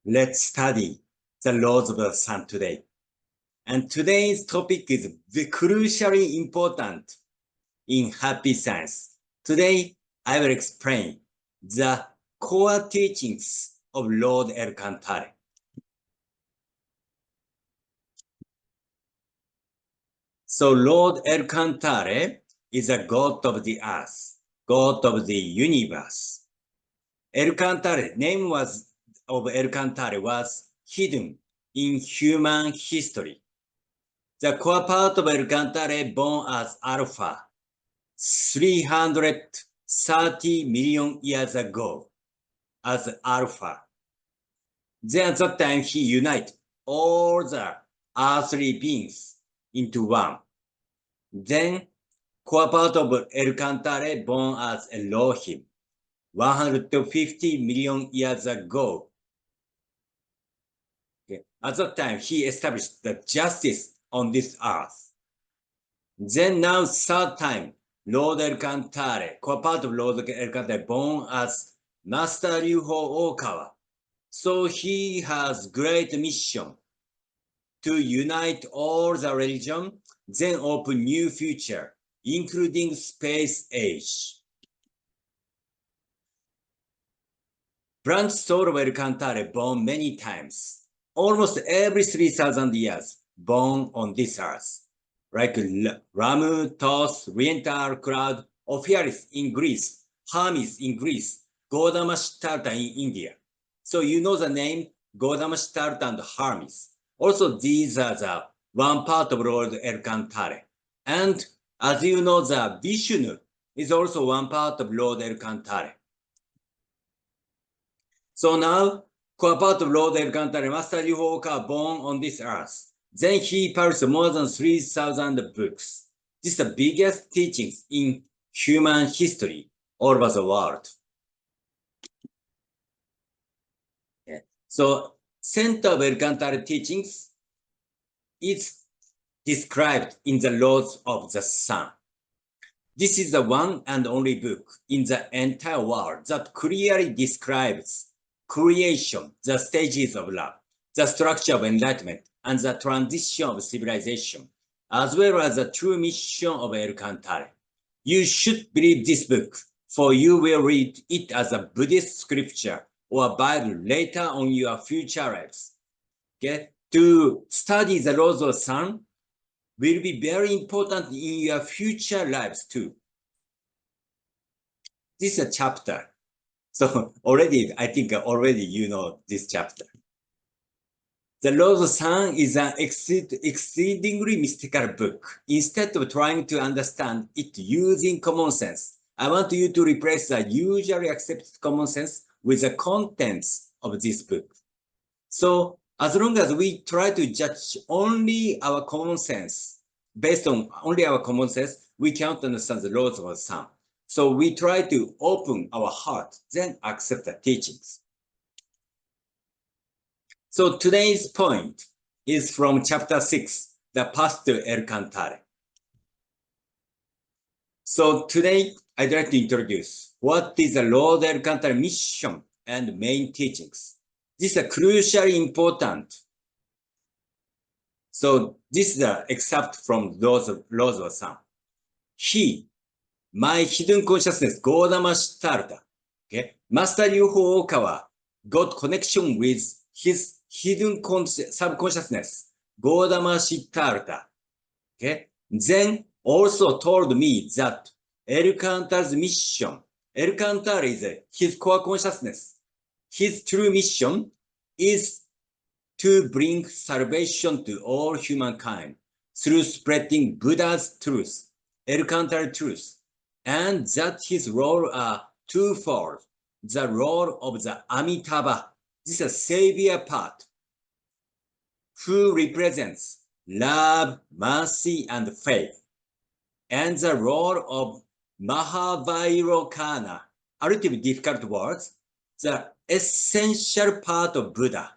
Let's study the laws of the sun today. And today's topic is crucially important in happy science. Today, I will explain the core teachings of Lord Alcantara. So Lord Alcantara is a god of the earth, god of the universe. Alcantara, name of Alcantara was hidden in human history. The core part of Alcantara born as Alpha 330 million years ago as Alpha. Then at that time he united all the earthly beings into one. Then core part of Alcantara born as Elohim 150 million years ago. Okay. At that time, he established the justice on this earth. Then now, third time, Lord Alcantara, core part of Lord Alcantara, born as Master Ryuho Okawa. So he has great mission to unite all the religion, then open new future, including space age. Branch soul of Alcantara born many times, almost every 3,000 years, born on this earth, like Ramu, Thoth, Oriental Cloud, Ophiuchus in Greece, Hermes in Greece, Gautama Siddhartha in India. So you know the name Gautama Siddhartha and Hermes. Also, these are the one part of Lord Alcantara. And as you know, the Vishnu is also one part of Lord Alcantara. So now, core part of Lord Alcantara, Master Ryuho Okawa, born on this earth. Then he published more than 3,000 books. This is the biggest teachings in human history all over the world. Yeah. So, center of Alcantara teachings is described in the laws of the sun. This is the one and only book in the entire world that clearly describes creation, the stages of love, the structure of enlightenment, and the transition of civilization, as well as the true mission of Alcantara. You should believe this book, for you will read it as a Buddhist scripture or a Bible later on your future lives. Okay? To study the laws of the sun will be very important in your future lives too. This is a chapter. So I think already you know this chapter. The Laws of the Sun is an exceedingly mystical book. Instead of trying to understand it using common sense, I want you to replace the usually accepted common sense with the contents of this book. So as long as we try to judge only our common sense, based on only our common sense, we cannot understand the laws of the sun. So we try to open our heart, then accept the teachings. So today's point is from chapter 6, the path to Alcantara. So today I'd like to introduce what is the Lord Alcantara mission and main teachings. This is crucially important. So this is the excerpt from Laws of the Sun. He, my hidden consciousness, Gautama Siddhartha, okay? Master Ryuho Okawa got connection with his hidden subconsciousness, Gautama Siddhartha, okay? Then also told me that Alcantara's mission, Alcantara is his core consciousness. His true mission is to bring salvation to all humankind through spreading Buddha's truth, Alcantara truth, and that his role are twofold. The role of the Amitabha, this is a savior part, who represents love, mercy, and faith, and the role of Mahavairocana, a little bit difficult words, the essential part of Buddha,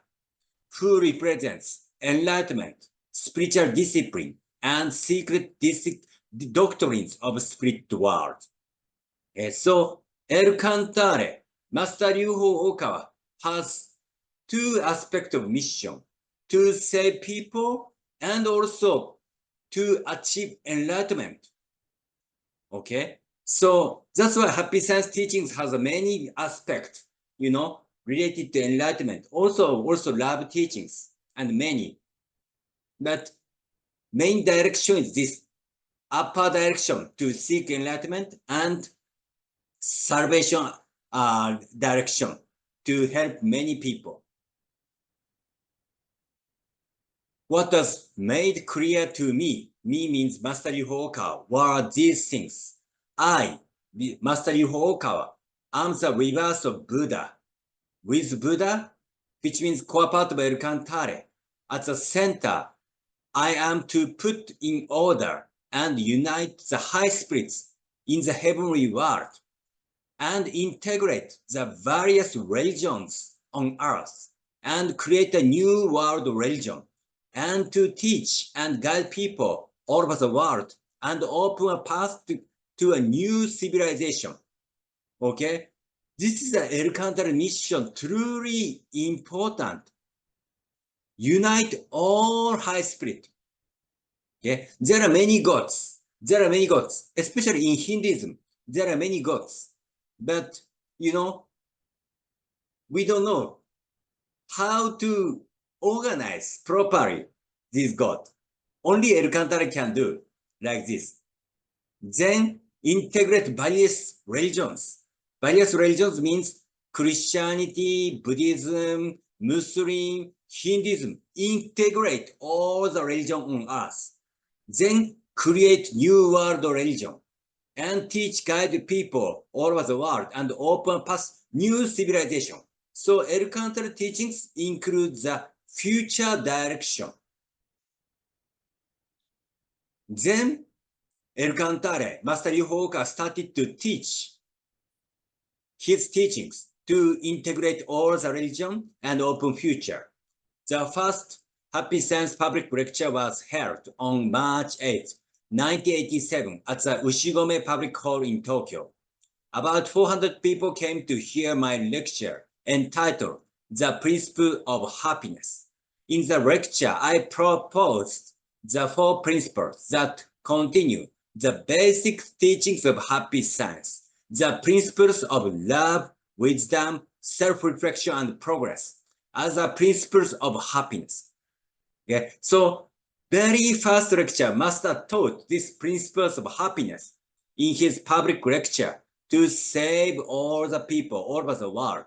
who represents enlightenment, spiritual discipline, and secret doctrines of spirit world. So Alcantara, Master Ryuho Okawa, has two aspects of mission, to save people and also to achieve enlightenment. Okay, so that's why happy science teachings has many aspects, related to enlightenment. Also love teachings and many. But main direction is this upper direction to seek enlightenment and salvation direction to help many people. What was made clear to me means Master Ryuho Okawa, were these things. I, Master Ryuho Okawa, am the reverse of Buddha. With Buddha, which means core part of El Cantare, at the center, I am to put in order and unite the high spirits in the heavenly world and integrate the various religions on earth and create a new world religion and to teach and guide people all over the world and open a path to a new civilization. Okay? This is the El Cantare mission, truly important. Unite all high spirit. Okay? There are many gods. There are many gods, especially in Hinduism. There are many gods. But, we don't know how to organize properly this God. Only El Cantare can do like this. Then integrate various religions. Various religions means Christianity, Buddhism, Muslim, Hinduism. Integrate all the religion on earth. Then create new world religion and teach, guide people all over the world and open path new civilization. So El Cantare teachings include the future direction. Then El Cantare, Master Ryuho Okawa started to teach his teachings to integrate all the religion and open future. The first Happy Science public lecture was held on March 8, 1987 at the Ushigome Public Hall in Tokyo. About 400 people came to hear my lecture entitled The Principle of Happiness. In the lecture, I proposed the 4 principles that continue the basic teachings of happy science, the principles of love, wisdom, self-reflection, and progress as the principles of happiness. Okay? So, very first lecture, Master taught these principles of happiness in his public lecture to save all the people all over the world.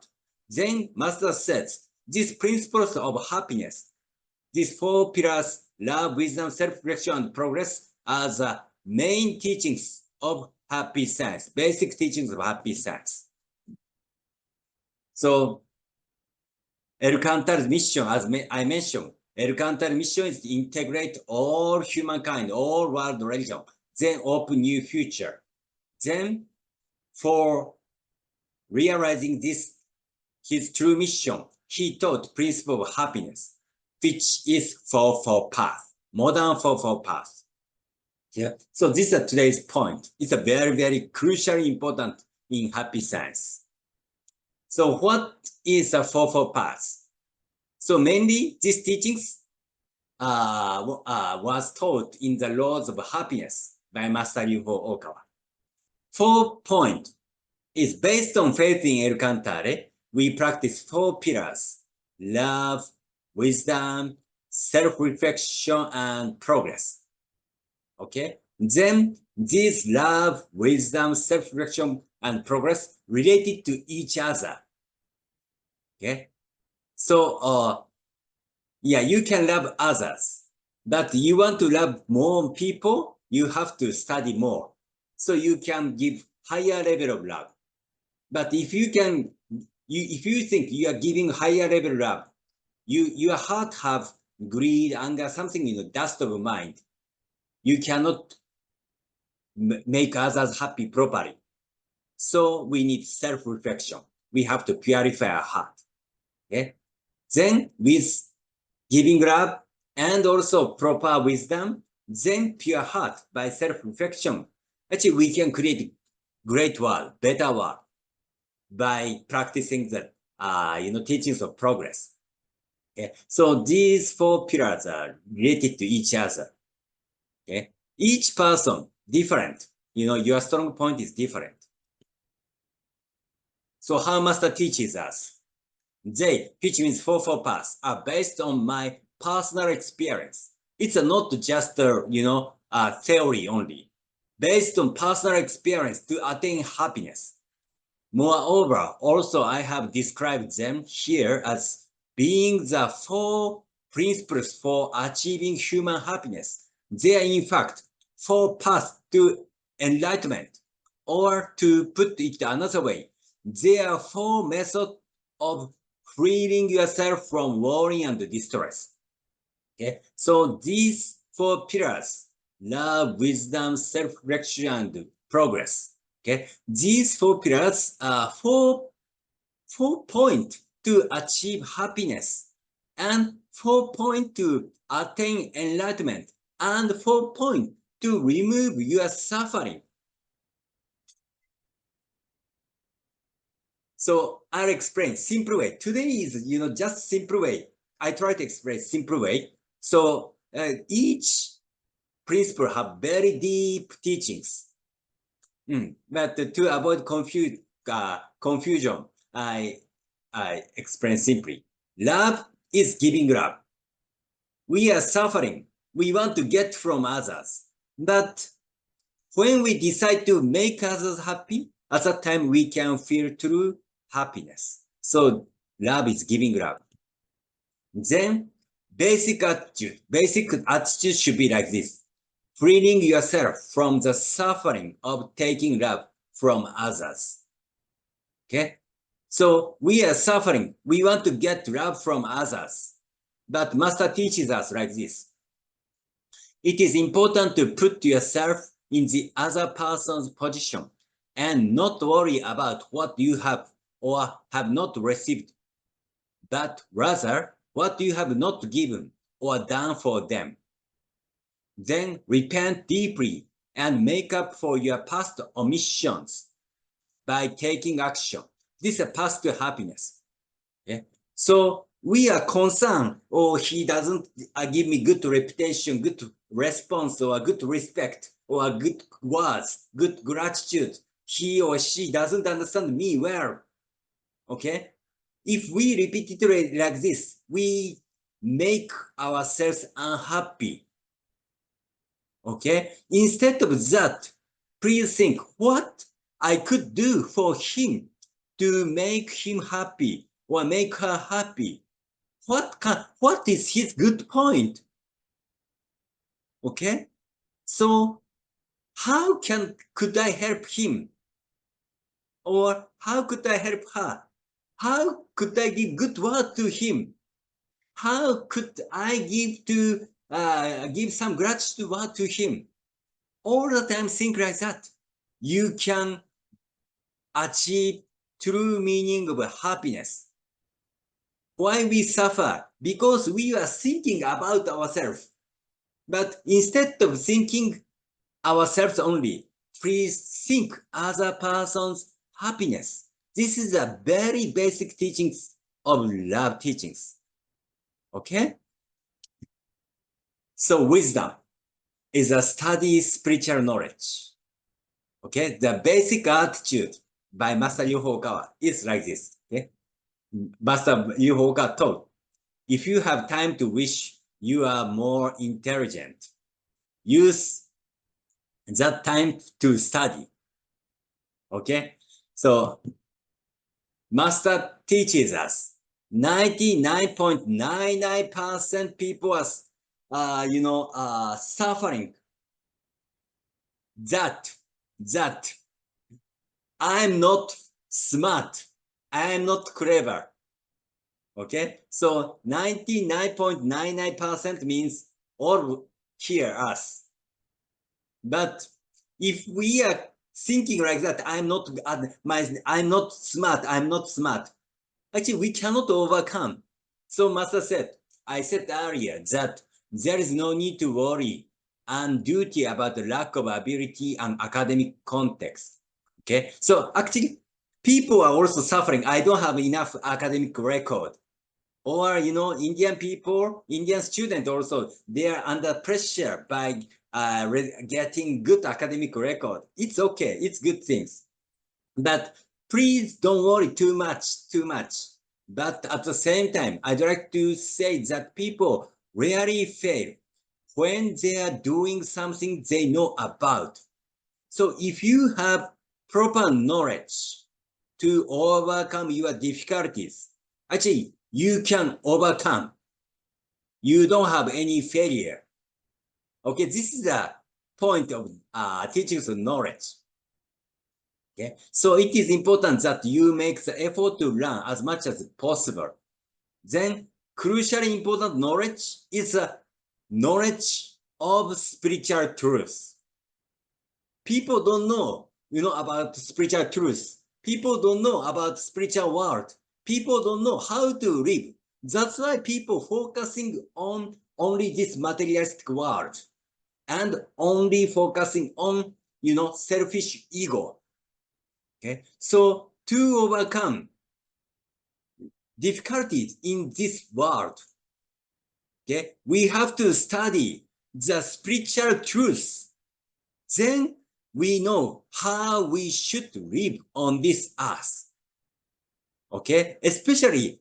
Then Master says, these principles of happiness, these 4 pillars, love, wisdom, self-reflection, and progress, are the main teachings of happy science, basic teachings of happy science. So, El Cantare's mission, as I mentioned, El Cantare's mission is to integrate all humankind, all world religion, then open new future. Then, for realizing this, his true mission, he taught principle of happiness, which is Fourfold path, modern Fourfold path. Yeah. So this is today's point. It's a very, very crucially important in happy science. So what is a Fourfold path? So mainly these teachings was taught in the Laws of Happiness by Master Ryuho Okawa. 4 point is based on faith in El Cantare. We practice 4 pillars: love, wisdom, self-reflection, and progress. Okay, then these love, wisdom, self-reflection, and progress related to each other. Okay, so yeah, you can love others, but you want to love more people, you have to study more, so you can give higher level of love. But if you can, if you think you are giving higher level love, your heart have greed, anger, something, dust of mind. You cannot make others happy properly. So we need self-reflection. We have to purify our heart. Okay? Then with giving love and also proper wisdom, then pure heart by self-reflection. Actually, we can create great world, better world by practicing the teachings of progress. Okay, so these four pillars are related to each other. Okay, each person different. You know, your strong point is different. So how master teaches us? They, which means fourfold paths, are based on my personal experience. It's not just a theory only. Based on personal experience to attain happiness. Moreover, also I have described them here as being the four principles for achieving human happiness. They are in fact four paths to enlightenment, or to put it another way, they are four methods of freeing yourself from worry and distress. Okay, so these four pillars: love, wisdom, self-reflection, and progress. Okay, these four pillars are four points to achieve happiness, and 4 points to attain enlightenment, and 4 points to remove your suffering. So I'll explain simple way. Today is, just simple way. I try to explain simple way. So each principle have very deep teachings. But to avoid confusion, I explain simply. Love is giving love. We are suffering. We want to get from others. But when we decide to make others happy, at that time we can feel true happiness. So love is giving love. Then basic attitude should be like this: freeing yourself from the suffering of taking love from others. Okay, so we are suffering. We want to get love from others, but master teaches us like this: it is important to put yourself in the other person's position and not worry about what you have or have not received, but rather what you have not given or done for them. Then repent deeply and make up for your past omissions by taking action. This is a path to happiness. Okay? So we are concerned, oh, he doesn't give me good reputation, good response, or good respect, or good words, good gratitude. He or she doesn't understand me well. Okay? If we repeatedly like this, we make ourselves unhappy. Okay? Instead of that, please think what I could do for him to make him happy or make her happy. What is his good point? Okay? So how could I help him? Or how could I help her? How could I give good word to him? How could I give some gratitude word to him? All the time think like that. You can achieve true meaning of happiness. Why we suffer? Because we are thinking about ourselves. But instead of thinking ourselves only, please think other person's happiness. This is a very basic teachings of love teachings. Okay? So wisdom is a study spiritual knowledge. Okay? The basic attitude by Master Yu Hokawa is like this. Okay? Master Yu Hokawa taught, if you have time to wish you are more intelligent, use that time to study. Okay? So Master teaches us 99.99% people are suffering that I'm not smart, I'm not clever. Okay, so 99.99% means all hear us. But if we are thinking like that, I'm not smart, I'm not smart. Actually, we cannot overcome. So Master said, I said earlier that there is no need to worry and duty about the lack of ability and academic context. Okay, so actually, people are also suffering. I don't have enough academic record. Or, you know, Indian people, Indian students also, they are under pressure by getting good academic record. It's okay, it's good things. But please don't worry too much. But at the same time, I'd like to say that people rarely fail when they are doing something they know about. So if you have proper knowledge to overcome your difficulties, actually, you can overcome. You don't have any failure. Okay, this is the point of teachings of knowledge. Okay, so it is important that you make the effort to learn as much as possible. Then, crucially important knowledge is a knowledge of spiritual truth. People don't know, you know, about spiritual truth. People don't know about spiritual world. People don't know how to live. That's why people focusing on only this materialistic world and only focusing on, you know, selfish ego. Okay, so to overcome difficulties in this world, okay, we have to study the spiritual truth. Then we know how we should live on this earth. Okay, especially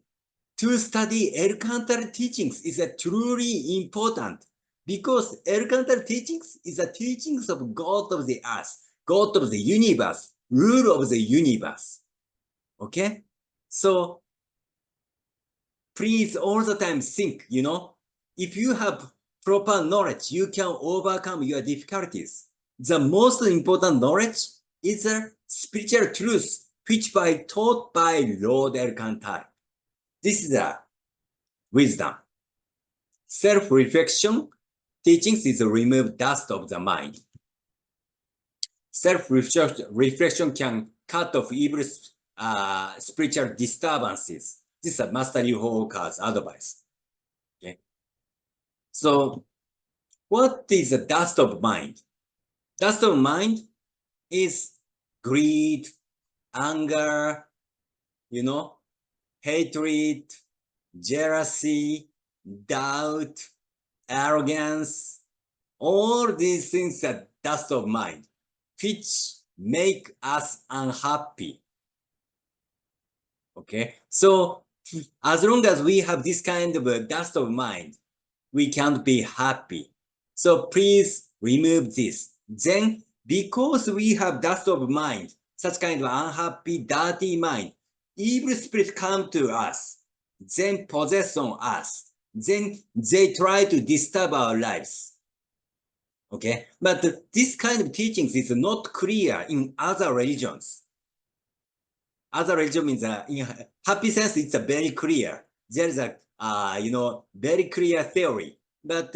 to study Elkantar teachings is a truly important because Elkantar teachings is the teachings of God of the earth, God of the universe, rule of the universe. Okay, so please all the time think, you know, if you have proper knowledge, you can overcome your difficulties. The most important knowledge is the spiritual truth, which by taught by Lord Elkantar. This is the wisdom. Self-reflection teachings is to remove dust of the mind. Self-reflection can cut off evil spiritual disturbances. This is a Master Yu Hoka's advice. Okay. So, what is the dust of mind? Dust of mind is greed, anger, you know, hatred, jealousy, doubt, arrogance. All these things are dust of mind, which make us unhappy. Okay, so as long as we have this kind of a dust of mind, we can't be happy. So please remove this. Then, because we have dust of mind, such kind of unhappy, dirty mind, evil spirits come to us, then possess on us, then they try to disturb our lives. Okay, but this kind of teachings is not clear in other religions. Other religion means in happy sense, it's a very clear. There is a you know, very clear theory. But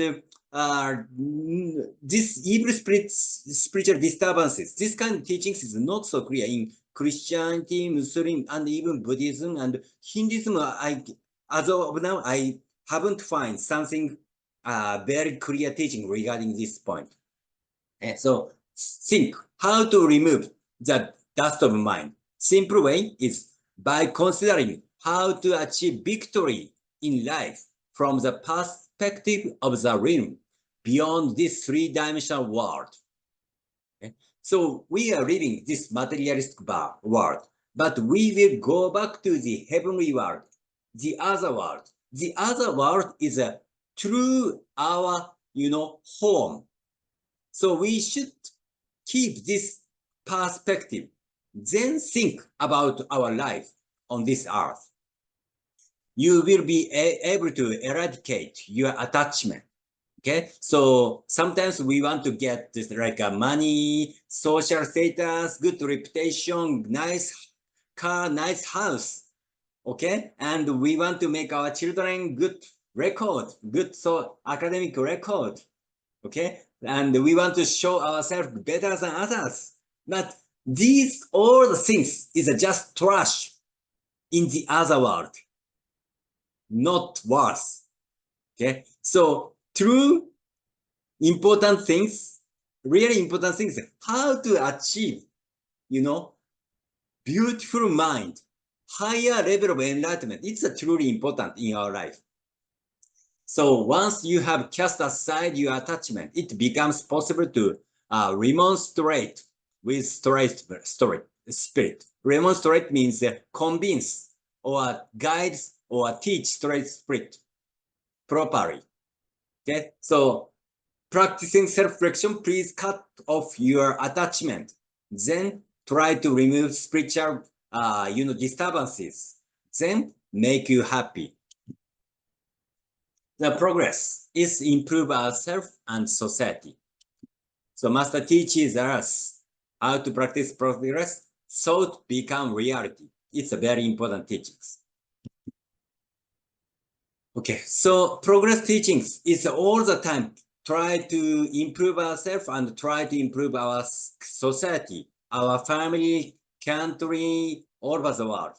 this evil spiritual disturbances, this kind of teachings is not so clear in Christianity, Muslim, and even Buddhism and Hinduism. As of now, I haven't found something very clear teaching regarding this point. And so think how to remove the dust of mind. Simple way is by considering how to achieve victory in life from the perspective of the realm beyond this three-dimensional world. Okay? So we are living this materialistic world, but we will go back to the heavenly world, the other world. The other world is a true our, you know, home. So we should keep this perspective, then think about our life on this earth. You will be able to eradicate your attachment. Okay, so sometimes we want to get this like money, social status, good reputation, nice car, nice house. Okay, and we want to make our children good record, good so academic record. Okay, and we want to show ourselves better than others. But these all the things is just trash in the other world, not worse. Okay, so true important things, really important things, how to achieve, you know, beautiful mind, higher level of enlightenment. It's truly important in our life. So once you have cast aside your attachment, it becomes possible to remonstrate with spirit. Remonstrate means convince or guide or teach straight spirit properly. Okay, so practicing self-reflection, please cut off your attachment. Then try to remove spiritual, disturbances. Then make you happy. The progress is improve ourselves and society. So Master teaches us how to practice progress, thought become reality. It's a very important teachings. Okay, so progress teachings is all the time try to improve ourselves and try to improve our society, our family, country, all over the world.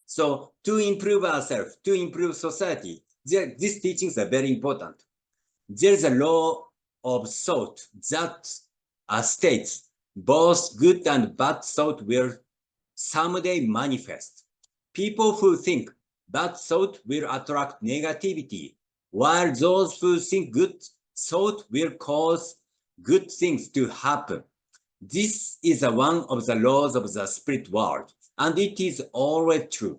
So to improve ourselves, to improve society, these teachings are very important. There is a law of thought that states both good and bad thought will someday manifest. People who think bad thought will attract negativity, while those who think good thought will cause good things to happen. This is one of the laws of the spirit world, and it is always true.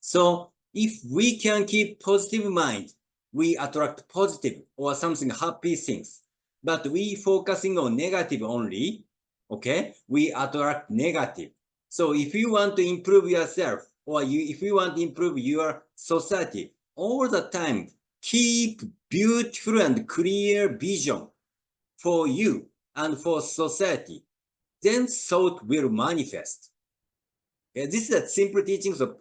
So if we can keep positive mind, we attract positive or something happy things. But we focusing on negative only, okay, we attract negative. So if you want to improve yourself or if you want to improve your society, all the time, keep beautiful and clear vision for you and for society. Then thought will manifest. Okay, this is a simple teachings of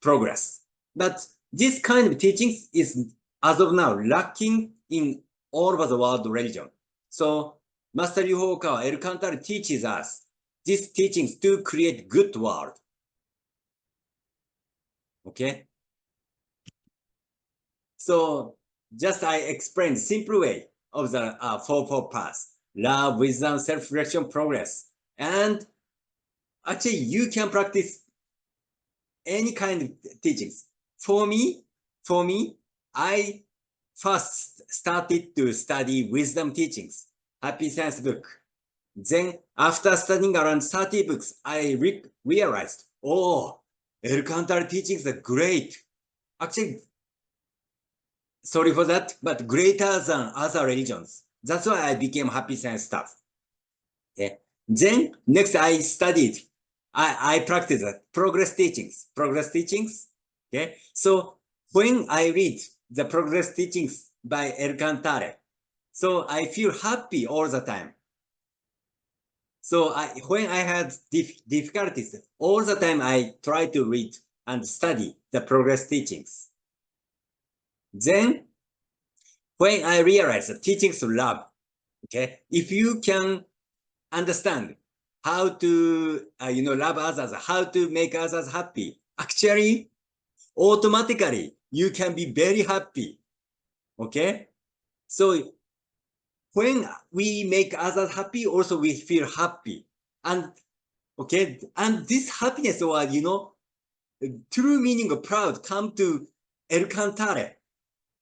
progress. But this kind of teachings is, as of now, lacking in all over the world religion. So Master Ryu-Hokawa El-Kantara teaches us these teachings to create good world. Okay? So just I explained simple way of the Fourfold path. Love, wisdom, self-reflection, progress. And actually, you can practice any kind of teachings. For me, I first started to study wisdom teachings, Happy Science book. Then after studying around 30 books, I realized, oh, El-Kantara teachings are great. Actually, sorry for that, but greater than other religions. That's why I became Happy Science staff. Okay. Then next I studied, I practiced progress teachings. Okay. So when I read the progress teachings by El-Kantara, so I feel happy all the time. So when I had difficulties, all the time I try to read and study the progress teachings. Then when I realized the teachings of love, okay, if you can understand how to love others, how to make others happy, actually automatically you can be very happy. Okay, so when we make others happy, also we feel happy. And okay, and this happiness or true meaning of proud come to El-Kantara.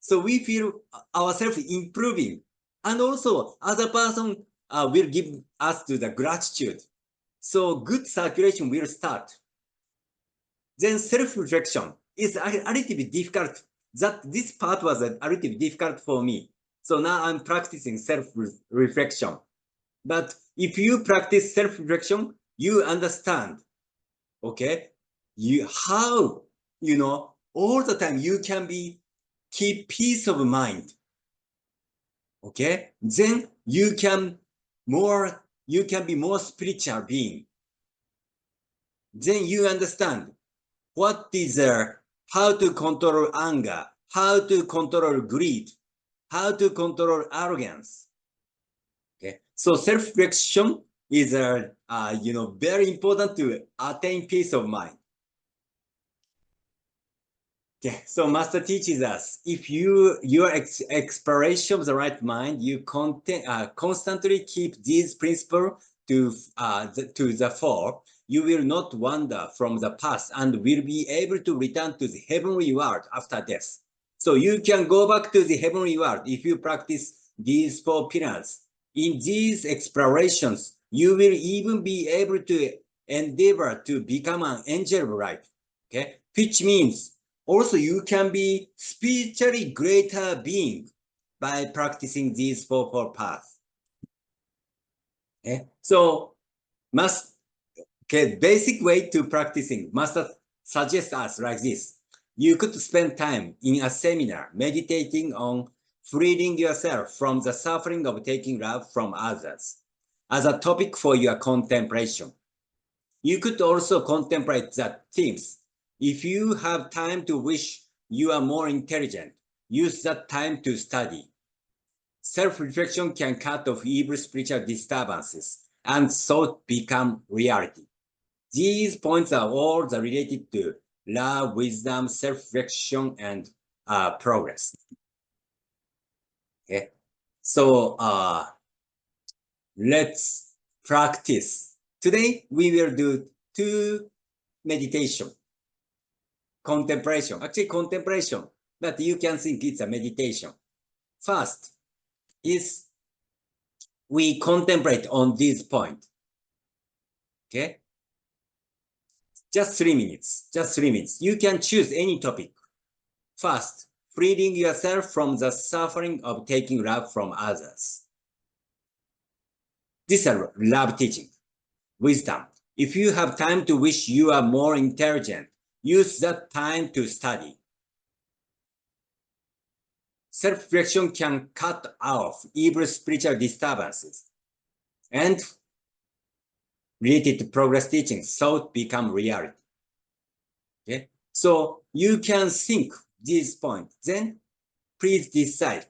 So we feel ourselves improving, and also other person will give us to the gratitude. So good circulation will start. Then self-reflection is a little bit difficult. This part was a little bit difficult for me. So now I'm practicing self-reflection. But if you practice self-reflection, you understand, okay, how all the time you can keep peace of mind. Okay, then you can be more spiritual being. Then you understand what is how to control anger, how to control greed, how to control arrogance. Okay, so self-reflection is very important to attain peace of mind. Okay, so Master teaches us, if your exploration of the right mind, you constantly keep these principles to the four, you will not wander from the path and will be able to return to the heavenly world after death. So you can go back to the heavenly world if you practice these four pillars. In these explorations, you will even be able to endeavor to become an angel of light, okay? Which means also you can be spiritually greater being by practicing these four paths. Okay? So basic way to practicing master suggests us like this. You could spend time in a seminar meditating on freeing yourself from the suffering of taking love from others as a topic for your contemplation. You could also contemplate the themes. If you have time to wish you are more intelligent, use that time to study. Self-reflection can cut off evil spiritual disturbances and thought become reality. These points are all related to love, wisdom, self-reflection, and progress. Okay, so let's practice. Today we will do two meditation, contemplation. Actually, contemplation, but you can think it's a meditation. First is we contemplate on this point. Okay, just 3 minutes. Just 3 minutes. You can choose any topic. First, freeing yourself from the suffering of taking love from others. This is love teaching. Wisdom. If you have time to wish you are more intelligent, use that time to study. Self-reflection can cut off evil spiritual disturbances. And related to progress teaching, thought become reality. Okay? So you can think this point. Then please decide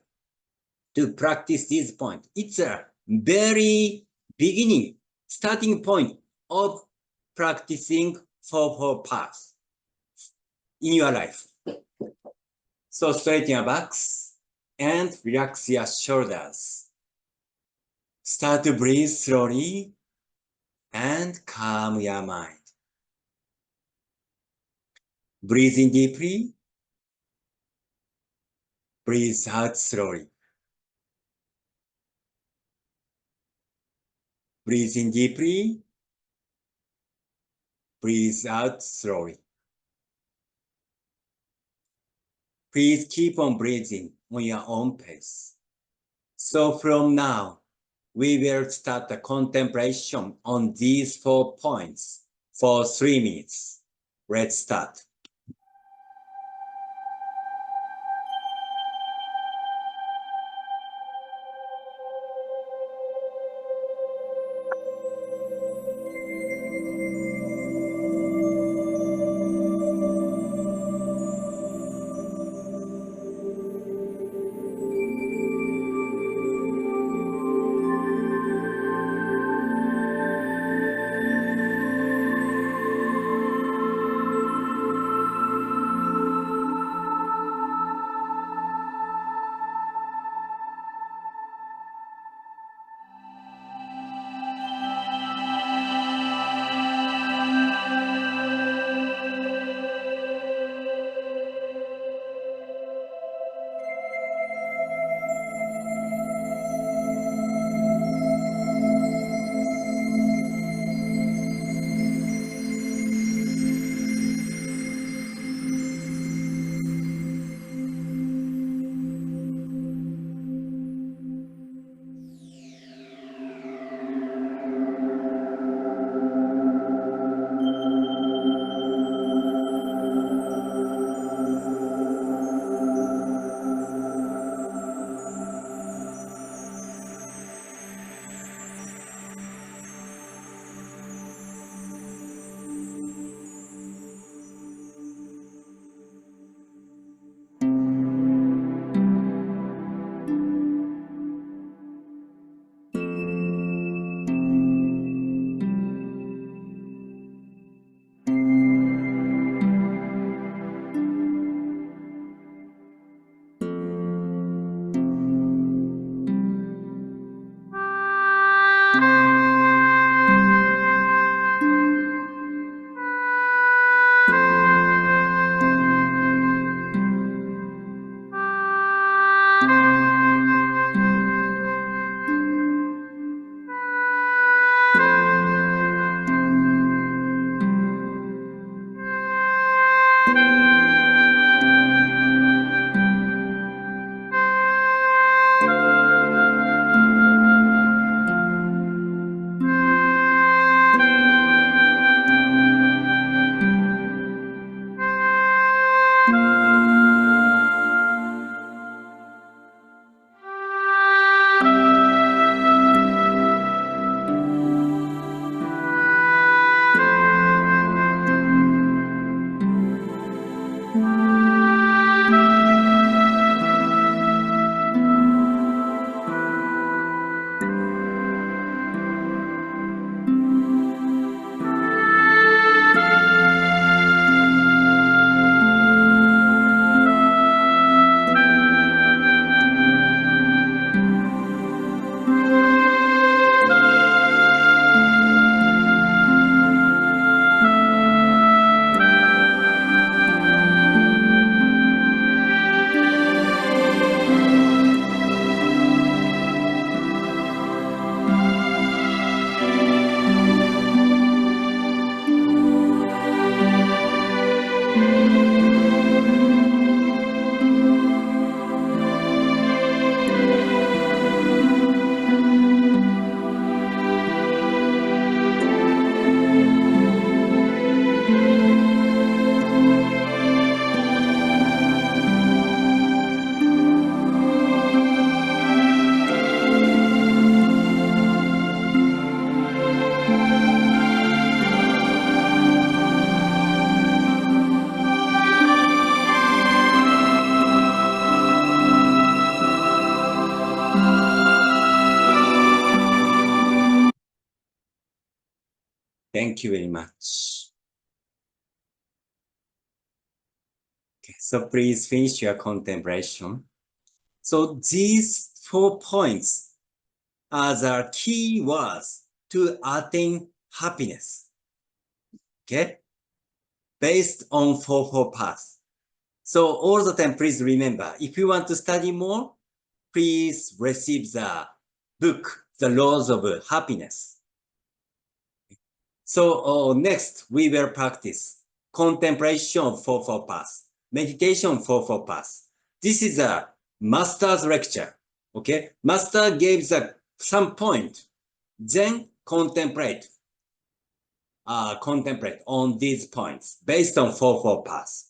to practice this point. It's a very beginning, starting point of practicing fourfold paths in your life. So straighten your backs and relax your shoulders. Start to breathe slowly and calm your mind. Breathe in deeply. Breathe out slowly. Breathe in deeply. Breathe out slowly. Please keep on breathing on your own pace. So from now, we will start the contemplation on these 4 points for 3 minutes. Let's start. Thank you very much. Okay, so please finish your contemplation. So these 4 points are the key words to attain happiness. Okay? Based on Fourfold path. So all the time, please remember, if you want to study more, please receive the book, The Laws of Happiness. So next, we will practice contemplation Fourfold path, meditation Fourfold path. This is a master's lecture. Okay, master gave some point, then contemplate on these points based on Fourfold path.